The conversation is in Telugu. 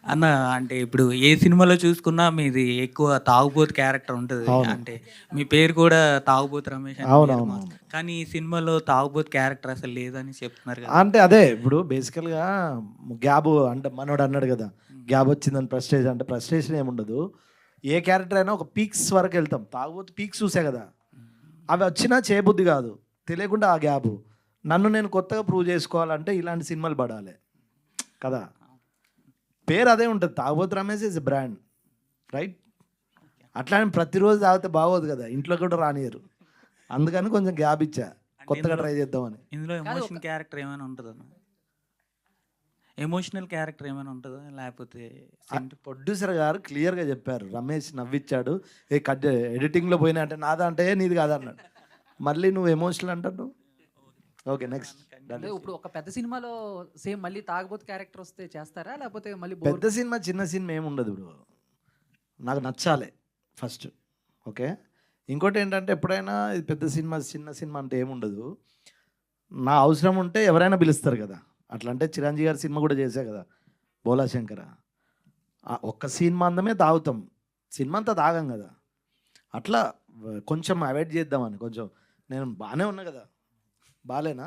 అన్న అంటే ఇప్పుడు ఏ సినిమాలో చూసుకున్నా మీది ఎక్కువ తాగుబోతు క్యారెక్టర్ ఉంటుంది. అవును. అంటే మీ పేరు కూడా తాగుబోతు రమేష్ అని పేరు అవునవునవును. కానీ ఈ సినిమాలో తాగుబోతు క్యారెక్టర్ అసలు లేదని చెప్తున్నారు కదా! అంటే అదే ఇప్పుడు బేసికల్‌గా గ్యాబు అంటే మనోడు అన్నాడు గదా! గ్యాబ్ వచ్చిందని ప్రెస్టేజ్ అంటే ప్రెస్టేషన్ ఏముండదు. ఏ క్యారెక్టర్ అయినా ఒక పీక్స్ వరకు వెళ్తాం. తాగుబోతు పీక్స్ చూసా గదా! అవి వచ్చినా చేయబుద్ధి గాదు. తెలియకుండా ఆ గ్యాబు. నన్ను నేను కొత్తగా ప్రూవ్ చేసుకోవాలంటే ఇలాంటి సినిమాలు పడాలి. కదా! పేరు అదే ఉంటది. తాగుబోతు Ramesh is a brand. Right? అట్లా అని ప్రతిరోజు తాగితే బాగోదు గదా! ఇంట్లో కూడా రానియరు. అందుకని కొంచెం గ్యాప్ ఇచ్చా. అంటే కొత్తగా ట్రై చేద్దామని. ఇందులో ఎమోషన్ క్యారెక్టర్ ఏమైనా ఉంటదన్న? ఎమోషనల్ క్యారెక్టర్ ఏమైనా ఉంటదా? లేకపోతే ప్రొడ్యూసర్ గారు క్లియర్‌గా చెప్పారు. రమేష్ నవ్విచ్చాడు. ఏ కట్ ఎడిటింగ్‌లో పోయినా అంటే నాదా అంటే నీది కాదన్నాడు. మళ్ళీ నువ్వు ఎమోషనల్ అంటున్నావు. ఓకే. నెక్స్ట్. అంటే ఇప్పుడు ఒక పెద్ద సినిమాలో సేమ్ మళ్ళీ తాగుబోతు క్యారెక్టర్ వస్తే చేస్తారా? లేకపోతే మళ్ళీ పెద్ద సినిమా, చిన్న సినిమా ఏముండదు బ్రో. నాకు నచ్చాలి ఫస్ట్. ఓకే. ఇంకోటి ఏంటంటే ఎప్పుడైనా ఇది పెద్ద సినిమా, చిన్న సినిమా అంటే ఏముండదు. నా అవసరం ఉంటే ఎవరైనా పిలుస్తారు కదా! అట్లా అంటే చిరంజీవి గారి సినిమా కూడా చేశా కదా! 'భోలా శంకర'. ఒక్క సీన్ మందమే తాగుతాం. సినిమా అంతా తాగం కదా! అట్లా కొంచెం అవాయిడ్ చేద్దామని కొంచెం నేను బాగానే ఉన్నా కదా! బాలేనా?